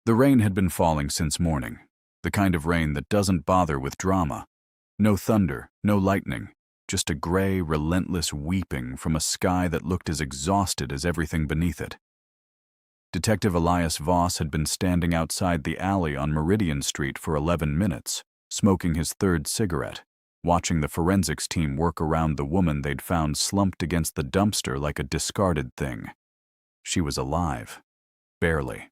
The rain had been falling since morning, the kind of rain that doesn't bother with drama. No thunder, no lightning, just a gray, relentless weeping from a sky that looked as exhausted as everything beneath it. Detective Elias Voss had been standing outside the alley on Meridian Street for 11 minutes, smoking his third cigarette, watching the forensics team work around the woman they'd found slumped against the dumpster like a discarded thing. She was alive. Barely.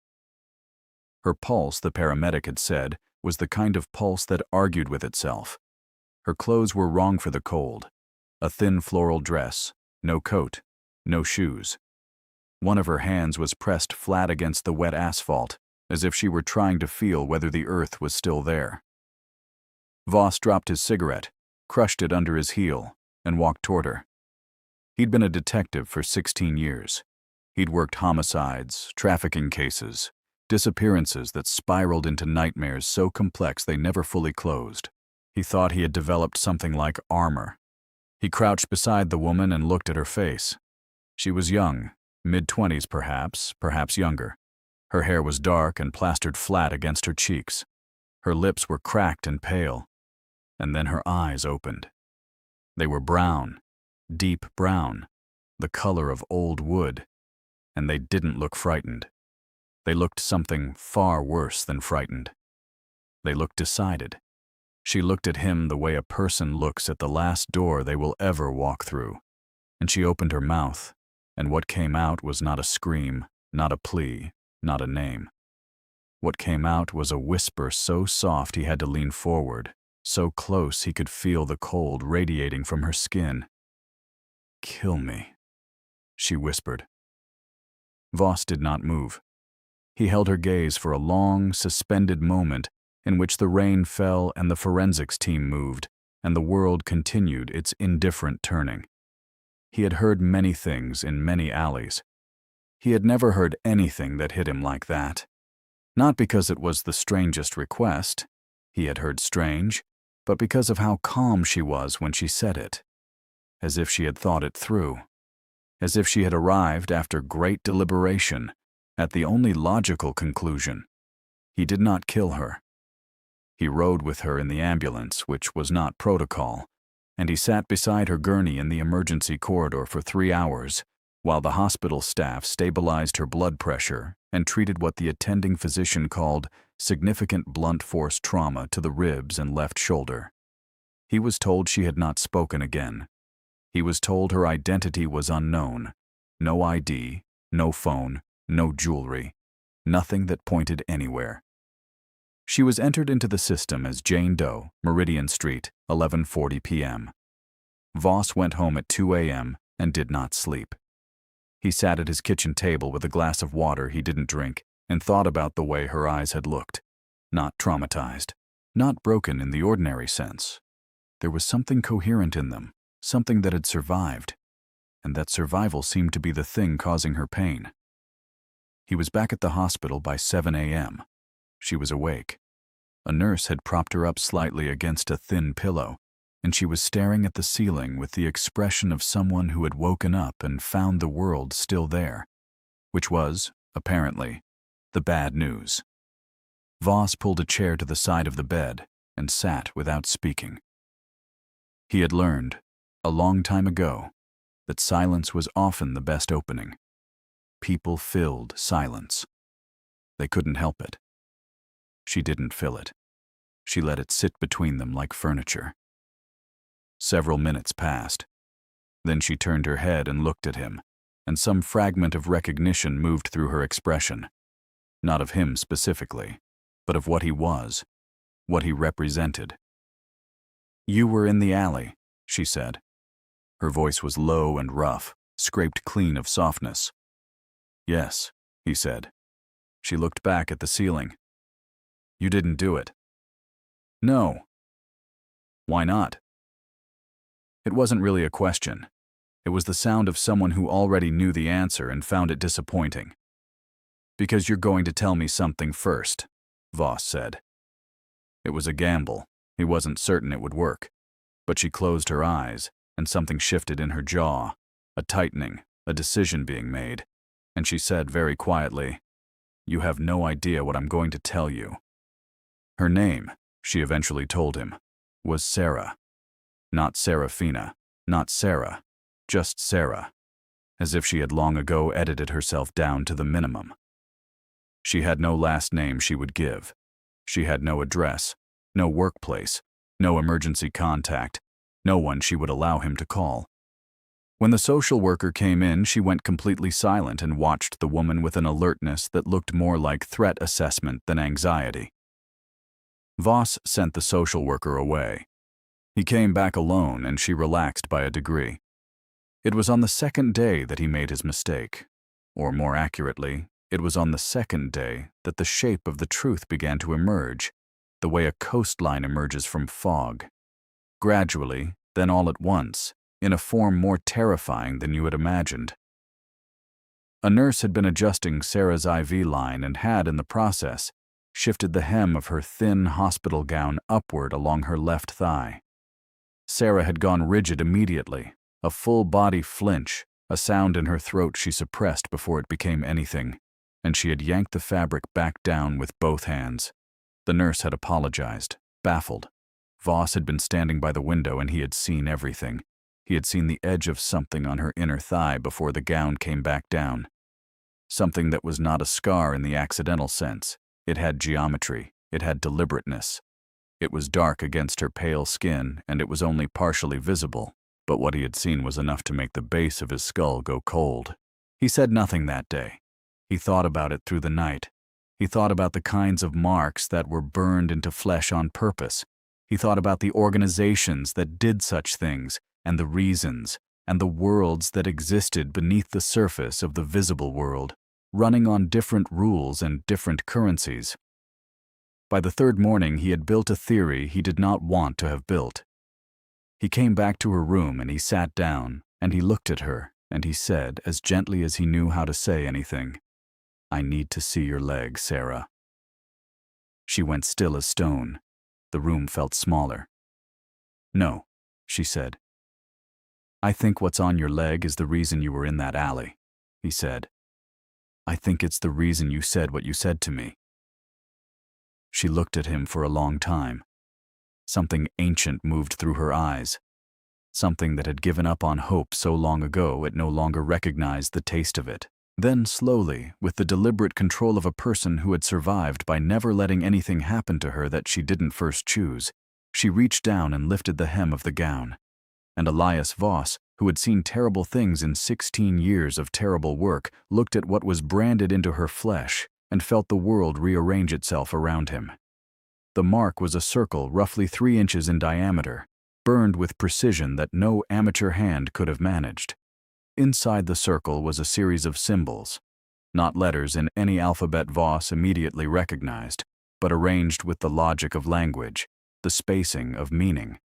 Her pulse, the paramedic had said, was the kind of pulse that argued with itself. Her clothes were wrong for the cold. A thin floral dress, no coat, no shoes. One of her hands was pressed flat against the wet asphalt, as if she were trying to feel whether the earth was still there. Voss dropped his cigarette, crushed it under his heel, and walked toward her. He'd been a detective for 16 years. He'd worked homicides, trafficking cases, disappearances that spiraled into nightmares so complex they never fully closed. He thought he had developed something like armor. He crouched beside the woman and looked at her face. She was young, mid-20s perhaps younger. Her hair was dark and plastered flat against her cheeks. Her lips were cracked and pale. And then her eyes opened. They were brown, deep brown, the color of old wood, and they didn't look frightened. They looked something far worse than frightened. They looked decided. She looked at him the way a person looks at the last door they will ever walk through. And she opened her mouth, and what came out was not a scream, not a plea, not a name. What came out was a whisper so soft he had to lean forward, so close he could feel the cold radiating from her skin. "Kill me," she whispered. Voss did not move. He held her gaze for a long, suspended moment in which the rain fell and the forensics team moved, and the world continued its indifferent turning. He had heard many things in many alleys. He had never heard anything that hit him like that. Not because it was the strangest request, he had heard strange, but because of how calm she was when she said it. As if she had thought it through. As if she had arrived after great deliberation at the only logical conclusion. He did not kill her. He rode with her in the ambulance, which was not protocol, and he sat beside her gurney in the emergency corridor for 3 hours, while the hospital staff stabilized her blood pressure and treated what the attending physician called significant blunt force trauma to the ribs and left shoulder. He was told she had not spoken again. He was told her identity was unknown. No ID, no phone, no jewelry, nothing that pointed anywhere. She was entered into the system as Jane Doe, Meridian Street, 11:40 p.m. Voss went home at 2 a.m. and did not sleep. He sat at his kitchen table with a glass of water he didn't drink and thought about the way her eyes had looked. Not traumatized, not broken in the ordinary sense. There was something coherent in them, something that had survived, and that survival seemed to be the thing causing her pain. He was back at the hospital by 7 a.m. She was awake. A nurse had propped her up slightly against a thin pillow, and she was staring at the ceiling with the expression of someone who had woken up and found the world still there, which was, apparently, the bad news. Voss pulled a chair to the side of the bed and sat without speaking. He had learned, a long time ago, that silence was often the best opening. People filled silence. They couldn't help it. She didn't fill it. She let it sit between them like furniture. Several minutes passed. Then she turned her head and looked at him, and some fragment of recognition moved through her expression. Not of him specifically, but of what he was, what he represented. "You were in the alley," she said. Her voice was low and rough, scraped clean of softness. "Yes," he said. She looked back at the ceiling. "You didn't do it." "No." "Why not?" It wasn't really a question. It was the sound of someone who already knew the answer and found it disappointing. "Because you're going to tell me something first," Voss said. It was a gamble. He wasn't certain it would work. But she closed her eyes, and something shifted in her jaw, a tightening, a decision being made, and she said very quietly, You have no idea what I'm going to tell you." Her name, she eventually told him, was Sarah. Not Serafina, not Sarah, just Sarah, as if she had long ago edited herself down to the minimum. She had no last name she would give. She had no address, no workplace, no emergency contact, no one she would allow him to call. When the social worker came in, she went completely silent and watched the woman with an alertness that looked more like threat assessment than anxiety. Voss sent the social worker away. He came back alone, and she relaxed by a degree. It was on the second day that he made his mistake. Or more accurately, it was on the second day that the shape of the truth began to emerge, the way a coastline emerges from fog. Gradually, then all at once, in a form more terrifying than you had imagined. A nurse had been adjusting Sarah's IV line and had, in the process, shifted the hem of her thin hospital gown upward along her left thigh. Sarah had gone rigid immediately, a full-body flinch, a sound in her throat she suppressed before it became anything, and she had yanked the fabric back down with both hands. The nurse had apologized, baffled. Voss had been standing by the window and he had seen everything. He had seen the edge of something on her inner thigh before the gown came back down. Something that was not a scar in the accidental sense. It had geometry. It had deliberateness. It was dark against her pale skin, and it was only partially visible, but what he had seen was enough to make the base of his skull go cold. He said nothing that day. He thought about it through the night. He thought about the kinds of marks that were burned into flesh on purpose. He thought about the organizations that did such things, and the reasons, and the worlds that existed beneath the surface of the visible world, running on different rules and different currencies. By the third morning, he had built a theory he did not want to have built. He came back to her room and he sat down, and he looked at her, and he said, as gently as he knew how to say anything, "I need to see your leg, Sarah." She went still as stone. The room felt smaller. "No," she said. "I think what's on your leg is the reason you were in that alley," he said. "I think it's the reason you said what you said to me." She looked at him for a long time. Something ancient moved through her eyes. Something that had given up on hope so long ago it no longer recognized the taste of it. Then slowly, with the deliberate control of a person who had survived by never letting anything happen to her that she didn't first choose, she reached down and lifted the hem of the gown. And Elias Voss, who had seen terrible things in 16 years of terrible work, looked at what was branded into her flesh and felt the world rearrange itself around him. The mark was a circle roughly 3 inches in diameter, burned with precision that no amateur hand could have managed. Inside the circle was a series of symbols, not letters in any alphabet Voss immediately recognized, but arranged with the logic of language, the spacing of meaning.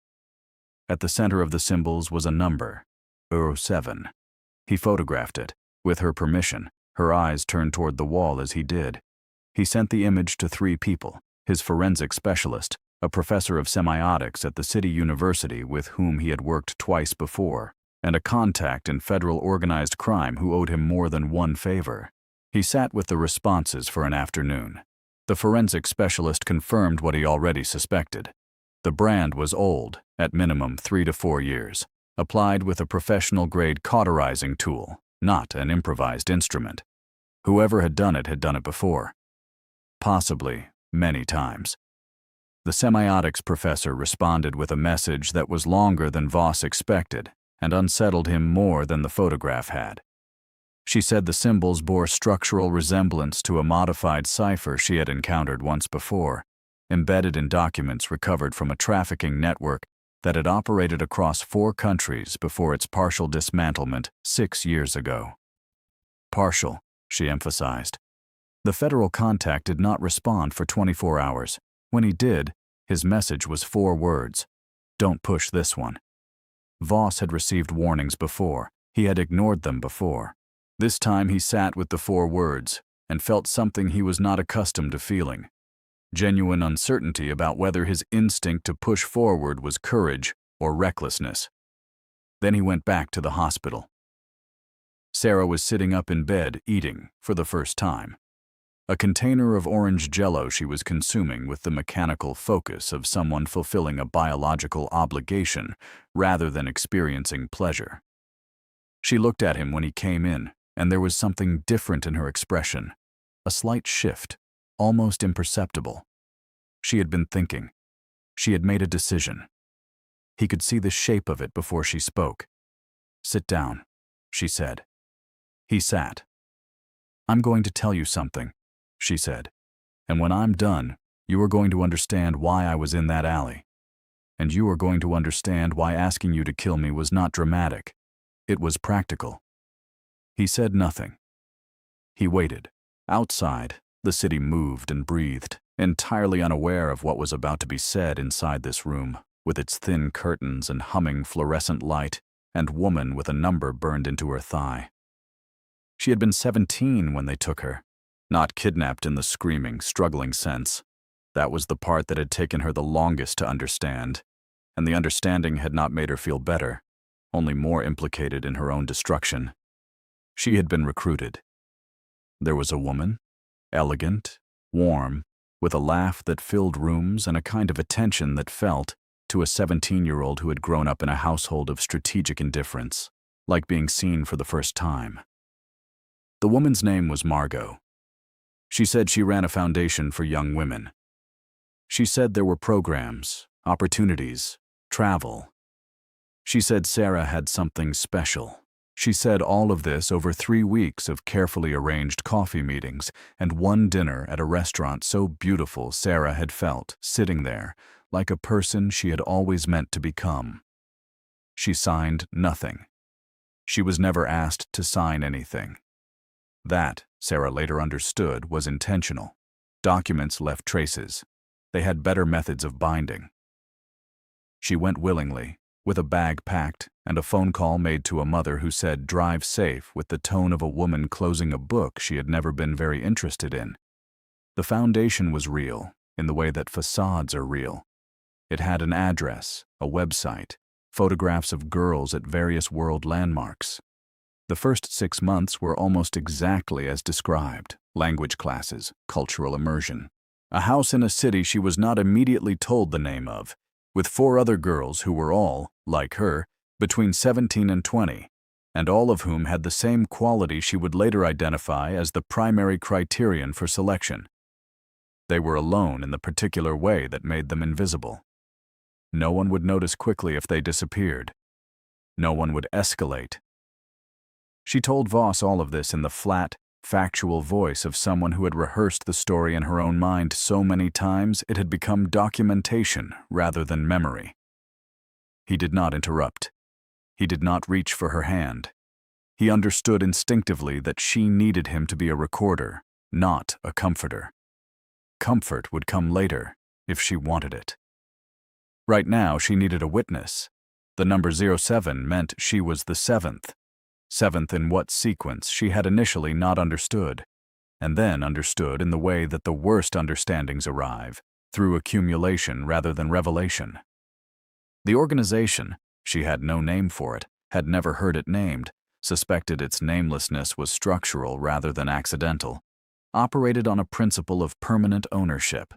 At the center of the symbols was a number, 07. He photographed it, with her permission, her eyes turned toward the wall as he did. He sent the image to 3 people, his forensic specialist, a professor of semiotics at the City University with whom he had worked twice before, and a contact in federal organized crime who owed him more than one favor. He sat with the responses for an afternoon. The forensic specialist confirmed what he already suspected. The brand was old, at minimum 3 to 4 years, applied with a professional-grade cauterizing tool, not an improvised instrument. Whoever had done it before. Possibly many times. The semiotics professor responded with a message that was longer than Voss expected and unsettled him more than the photograph had. She said the symbols bore structural resemblance to a modified cipher she had encountered once before, embedded in documents recovered from a trafficking network that had operated across 4 countries before its partial dismantlement 6 years ago. Partial, she emphasized. The federal contact did not respond for 24 hours. When he did, his message was 4 words: "Don't push this one." Voss had received warnings before. He had ignored them before. This time he sat with the 4 words and felt something he was not accustomed to feeling. Genuine uncertainty about whether his instinct to push forward was courage or recklessness. Then he went back to the hospital. Sarah was sitting up in bed, eating, for the first time. a container of orange jello she was consuming with the mechanical focus of someone fulfilling a biological obligation rather than experiencing pleasure. She looked at him when he came in, and there was something different in her expression, a slight shift, almost imperceptible. She had been thinking. She had made a decision. He could see the shape of it before she spoke. "Sit down," she said. He sat. "I'm going to tell you something," she said, "and when I'm done, you are going to understand why I was in that alley. And you are going to understand why asking you to kill me was not dramatic. It was practical." He said nothing. He waited. Outside, the city moved and breathed, entirely unaware of what was about to be said inside this room, with its thin curtains and humming fluorescent light, and woman with a number burned into her thigh. She had been 17 when they took her, not kidnapped in the screaming, struggling sense. That was the part that had taken her the longest to understand, and the understanding had not made her feel better, only more implicated in her own destruction. She had been recruited. There was a woman, elegant, warm, with a laugh that filled rooms and a kind of attention that felt, to a 17-year-old who had grown up in a household of strategic indifference, like being seen for the first time. The woman's name was Margot. She said she ran a foundation for young women. She said there were programs, opportunities, travel. She said Sarah had something special. She said all of this over 3 weeks of carefully arranged coffee meetings and one dinner at a restaurant so beautiful Sarah had felt, sitting there, like a person she had always meant to become. She signed nothing. She was never asked to sign anything. That, Sarah later understood, was intentional. Documents left traces. They had better methods of binding. She went willingly, with a bag packed and a phone call made to a mother who said drive safe with the tone of a woman closing a book she had never been very interested in. The foundation was real, in the way that facades are real. It had an address, a website, photographs of girls at various world landmarks. The first 6 months were almost exactly as described: language classes, cultural immersion. A house in a city she was not immediately told the name of, with 4 other girls who were all, like her, between 17 and 20, and all of whom had the same quality she would later identify as the primary criterion for selection. They were alone in the particular way that made them invisible. No one would notice quickly if they disappeared. No one would escalate. She told Voss all of this in the flat, factual voice of someone who had rehearsed the story in her own mind so many times it had become documentation rather than memory. He did not interrupt. He did not reach for her hand. He understood instinctively that she needed him to be a recorder, not a comforter. Comfort would come later, if she wanted it. Right now, she needed a witness. The number 07 meant she was the 7th. 7th in what sequence she had initially not understood, and then understood in the way that the worst understandings arrive, through accumulation rather than revelation. The organization, she had no name for it, had never heard it named, suspected its namelessness was structural rather than accidental, operated on a principle of permanent ownership.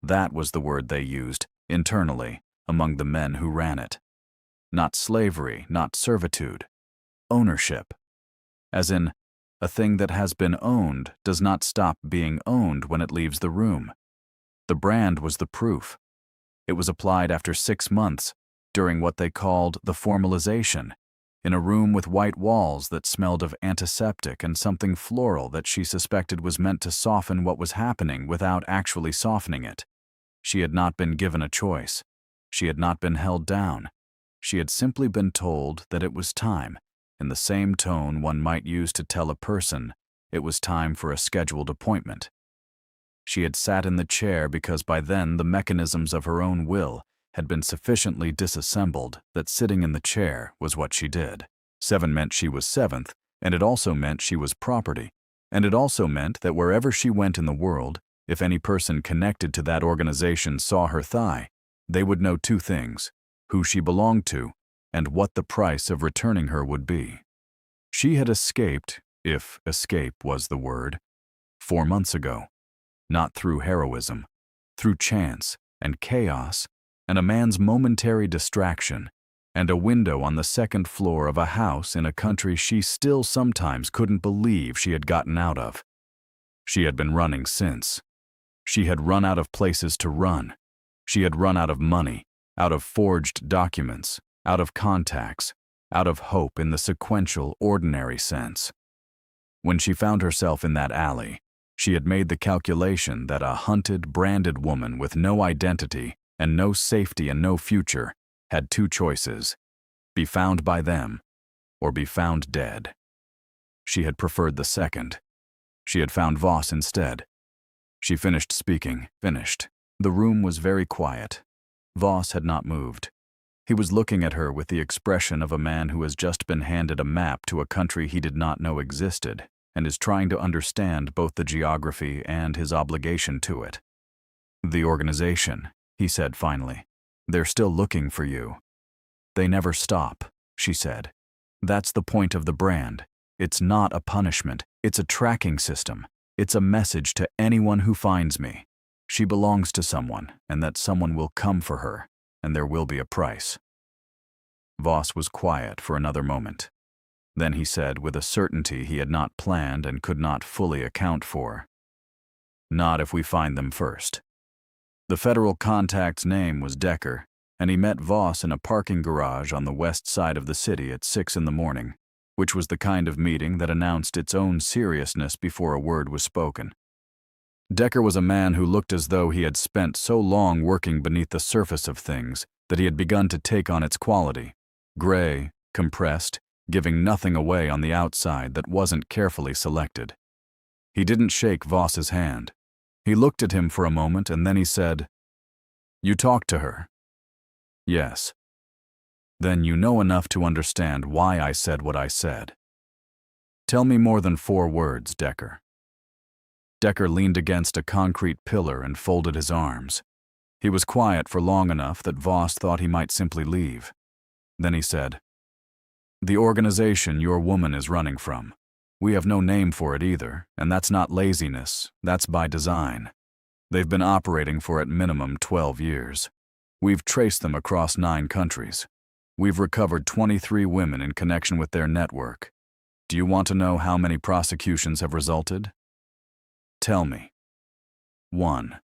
That was the word they used, internally, among the men who ran it. Not slavery, not servitude. Ownership. As in, a thing that has been owned does not stop being owned when it leaves the room. The brand was the proof. It was applied after 6 months, during what they called the formalization, in a room with white walls that smelled of antiseptic and something floral that she suspected was meant to soften what was happening without actually softening it. She had not been given a choice. She had not been held down. She had simply been told that it was time, in the same tone one might use to tell a person it was time for a scheduled appointment. She had sat in the chair because by then the mechanisms of her own will had been sufficiently disassembled that sitting in the chair was what she did. 7 meant she was 7th, and it also meant she was property, and it also meant that wherever she went in the world, if any person connected to that organization saw her thigh, they would know 2 things: who she belonged to, and what the price of returning her would be. She had escaped, if escape was the word, 4 months ago. Not through heroism, through chance and chaos and a man's momentary distraction and a window on the second floor of a house in a country she still sometimes couldn't believe she had gotten out of. She had been running since. She had run out of places to run. She had run out of money, out of forged documents, out of contacts, out of hope in the sequential, ordinary sense. When she found herself in that alley, she had made the calculation that a hunted, branded woman with no identity and no safety and no future had 2 choices: be found by them or be found dead. She had preferred the second. She had found Voss instead. She finished speaking, finished. The room was very quiet. Voss had not moved. He was looking at her with the expression of a man who has just been handed a map to a country he did not know existed and is trying to understand both the geography and his obligation to it. "The organization," he said finally. "They're still looking for you." "They never stop," she said. "That's the point of the brand. It's not a punishment. It's a tracking system. It's a message to anyone who finds me. She belongs to someone, and that someone will come for her, and there will be a price." Voss was quiet for another moment. Then he said with a certainty he had not planned and could not fully account for, "Not if we find them first." The federal contact's name was Decker, and he met Voss in a parking garage on the west side of the city at 6 in the morning, which was the kind of meeting that announced its own seriousness before a word was spoken. Decker was a man who looked as though he had spent so long working beneath the surface of things that he had begun to take on its quality: gray, compressed, giving nothing away on the outside that wasn't carefully selected. He didn't shake Voss's hand. He looked at him for a moment and then he said, "You talked to her?" "Yes." "Then you know enough to understand why I said what I said. Tell me more than 4 words, Decker." Decker leaned against a concrete pillar and folded his arms. He was quiet for long enough that Voss thought he might simply leave. Then he said, "The organization your woman is running from. We have no name for it either, and that's not laziness, that's by design. They've been operating for at minimum 12 years. We've traced them across 9 countries. We've recovered 23 women in connection with their network. Do you want to know how many prosecutions have resulted? Tell me." 1.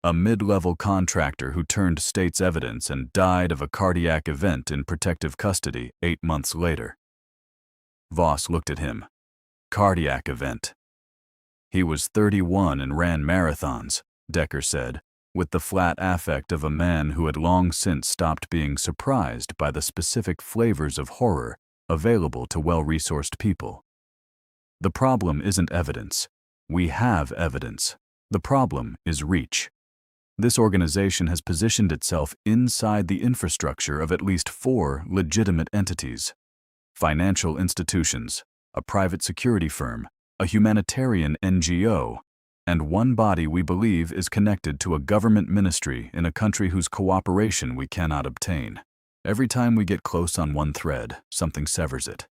A mid-level contractor who turned state's evidence and died of a cardiac event in protective custody 8 months later. Voss looked at him. Cardiac event. "He was 31 and ran marathons," Decker said, with the flat affect of a man who had long since stopped being surprised by the specific flavors of horror available to well-resourced people. "The problem isn't evidence. We have evidence. The problem is reach. This organization has positioned itself inside the infrastructure of at least 4 legitimate entities: financial institutions, a private security firm, a humanitarian NGO, and one body we believe is connected to a government ministry in a country whose cooperation we cannot obtain. Every time we get close on one thread, something severs it.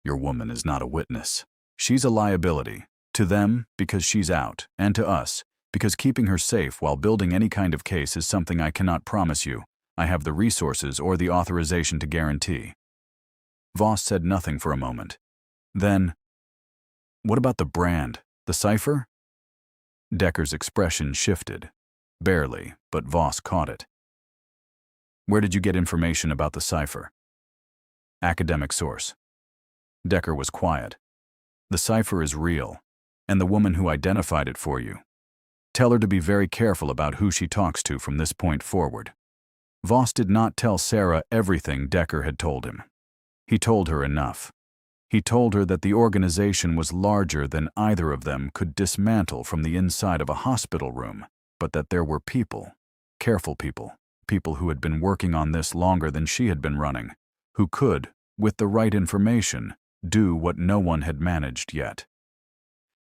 Your woman is not a witness. She's a liability. To them, because she's out, and to us, because keeping her safe while building any kind of case is something I cannot promise you I have the resources or the authorization to guarantee." Voss said nothing for a moment. Then, "What about the brand, the cipher?" Decker's expression shifted. Barely, but Voss caught it. "Where did you get information about the cipher?" "Academic source." Decker was quiet. "The cipher is real, and the woman who identified it for you. Tell her to be very careful about who she talks to from this point forward." Voss did not tell Sarah everything Decker had told him. He told her enough. He told her that the organization was larger than either of them could dismantle from the inside of a hospital room, but that there were people, careful people, people who had been working on this longer than she had been running, who could, with the right information, do what no one had managed yet.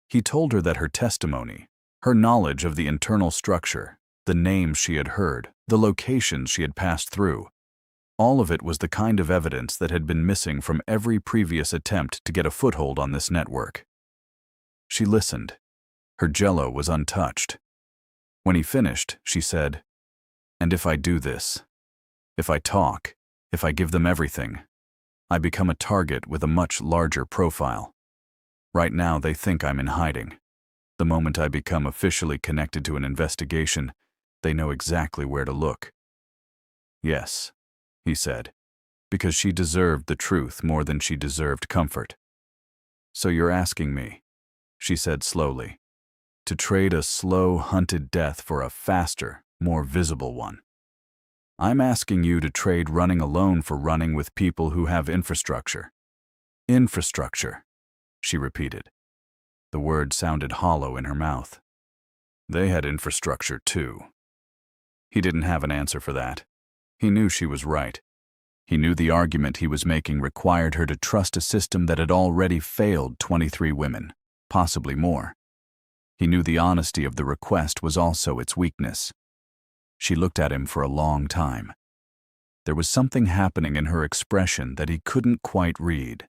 He told her that her testimony, her knowledge of the internal structure, the names she had heard, the locations she had passed through, all of it was the kind of evidence that had been missing from every previous attempt to get a foothold on this network. She listened. Her jello was untouched. When he finished, she said, "And if I do this, if I talk, if I give them everything, I become a target with a much larger profile. Right now they think I'm in hiding. The moment I become officially connected to an investigation, they know exactly where to look." "Yes," he said, because she deserved the truth more than she deserved comfort. "So you're asking me," she said slowly, "to trade a slow, hunted death for a faster, more visible one. I'm asking you to trade running alone for running with people who have infrastructure." "Infrastructure," she repeated. The word sounded hollow in her mouth. They had infrastructure too. He didn't have an answer for that. He knew she was right. He knew the argument he was making required her to trust a system that had already failed 23 women, possibly more. He knew the honesty of the request was also its weakness. She looked at him for a long time. There was something happening in her expression that he couldn't quite read.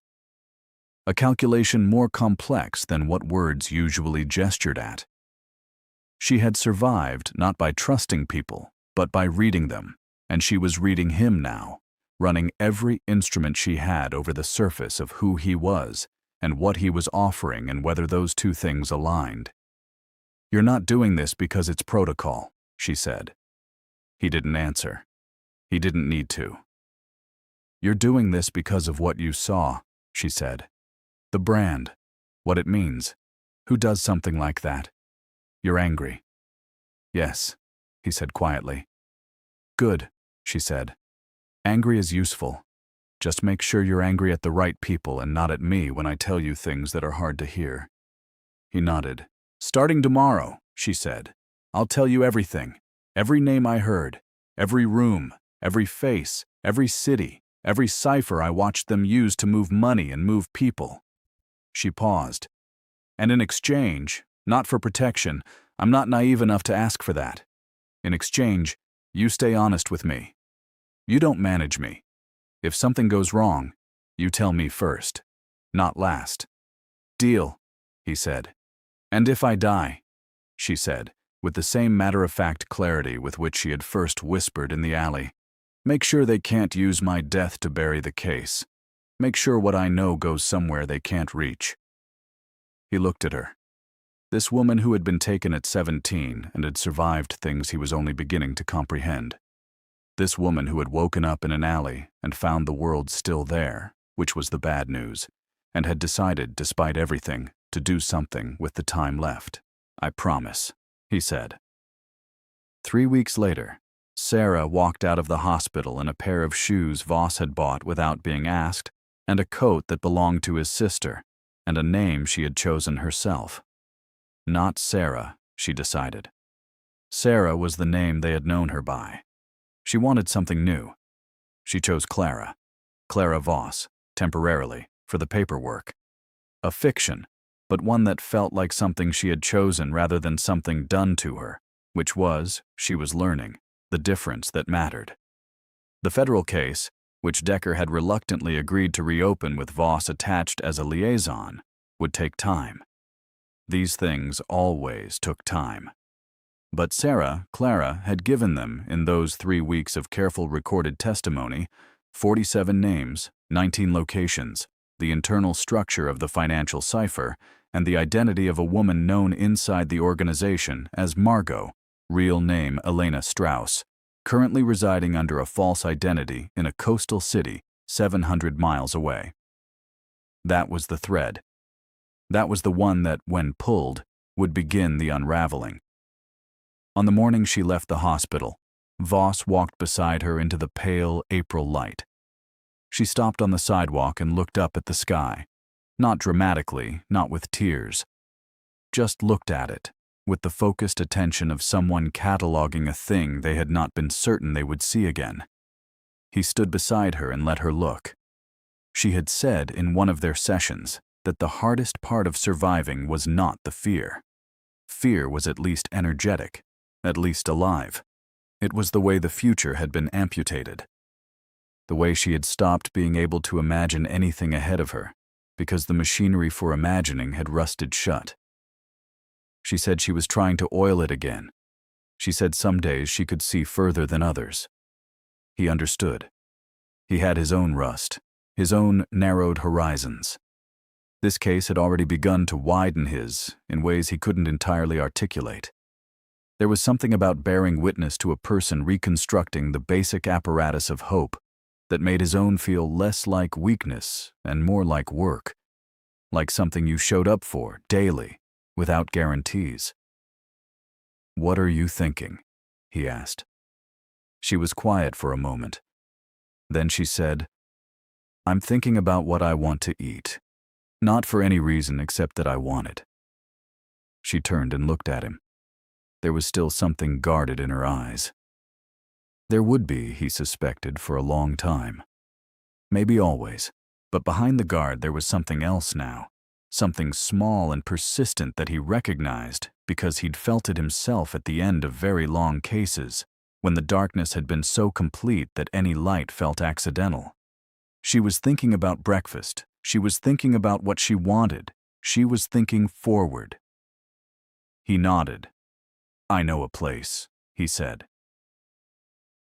A calculation more complex than what words usually gestured at. She had survived not by trusting people, but by reading them, and she was reading him now, running every instrument she had over the surface of who he was and what he was offering and whether those two things aligned. "You're not doing this because it's protocol," she said. He didn't answer. He didn't need to. "You're doing this because of what you saw," she said. "The brand, what it means. Who does something like that? You're angry." "Yes," he said quietly. "Good," she said. "Angry is useful. Just make sure you're angry at the right people and not at me when I tell you things that are hard to hear." He nodded. "Starting tomorrow," she said, "I'll tell you everything. Every name I heard, every room, every face, every city, every cipher I watched them use to move money and move people." She paused. "And in exchange, not for protection, I'm not naive enough to ask for that. In exchange, you stay honest with me. You don't manage me. If something goes wrong, you tell me first, not last." "Deal," he said. "And if I die," she said, with the same matter-of-fact clarity with which she had first whispered in the alley, "make sure they can't use my death to bury the case. Make sure what I know goes somewhere they can't reach." He looked at her. This woman who had been taken at 17 and had survived things he was only beginning to comprehend. This woman who had woken up in an alley and found the world still there, which was the bad news, and had decided, despite everything, to do something with the time left. "I promise," he said. 3 weeks later, Sarah walked out of the hospital in a pair of shoes Voss had bought without being asked, and a coat that belonged to his sister, and a name she had chosen herself. Not Sarah, she decided. Sarah was the name they had known her by. She wanted something new. She chose Clara. Clara Voss, temporarily, for the paperwork. A fiction, but one that felt like something she had chosen rather than something done to her, which was, she was learning, the difference that mattered. The federal case, which Decker had reluctantly agreed to reopen with Voss attached as a liaison, would take time. These things always took time. But Sarah, Clara, had given them, in those 3 weeks of careful recorded testimony, 47 names, 19 locations, the internal structure of the financial cipher, and the identity of a woman known inside the organization as Margot, real name Elena Strauss, currently residing under a false identity in a coastal city 700 miles away. That was the thread. That was the one that, when pulled, would begin the unraveling. On the morning she left the hospital, Voss walked beside her into the pale April light. She stopped on the sidewalk and looked up at the sky, not dramatically, not with tears. Just looked at it, with the focused attention of someone cataloging a thing they had not been certain they would see again. He stood beside her and let her look. She had said in one of their sessions that the hardest part of surviving was not the fear. Fear was at least energetic, at least alive. It was the way the future had been amputated. The way she had stopped being able to imagine anything ahead of her, because the machinery for imagining had rusted shut. She said she was trying to oil it again. She said some days she could see further than others. He understood. He had his own rust, his own narrowed horizons. This case had already begun to widen his in ways he couldn't entirely articulate. There was something about bearing witness to a person reconstructing the basic apparatus of hope that made his own feel less like weakness and more like work, like something you showed up for daily, without guarantees. "What are you thinking?" he asked. She was quiet for a moment. Then she said, "I'm thinking about what I want to eat. Not for any reason except that I want it." She turned and looked at him. There was still something guarded in her eyes. There would be, he suspected, for a long time. Maybe always. But behind the guard there was something else now. Something small and persistent that he recognized because he'd felt it himself at the end of very long cases, when the darkness had been so complete that any light felt accidental. She was thinking about breakfast. She was thinking about what she wanted. She was thinking forward. He nodded. "I know a place," he said.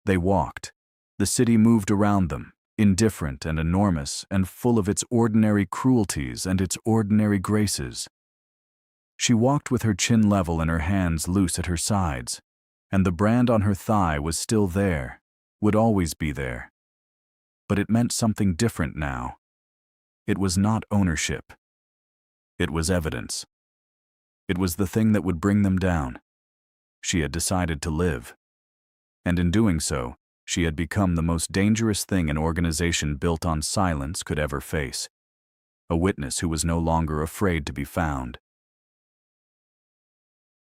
They walked. The city moved around them, indifferent and enormous and full of its ordinary cruelties and its ordinary graces. She walked with her chin level and her hands loose at her sides, and the brand on her thigh was still there, would always be there. But it meant something different now. It was not ownership. It was evidence. It was the thing that would bring them down. She had decided to live. And in doing so, she had become the most dangerous thing an organization built on silence could ever face. A witness who was no longer afraid to be found.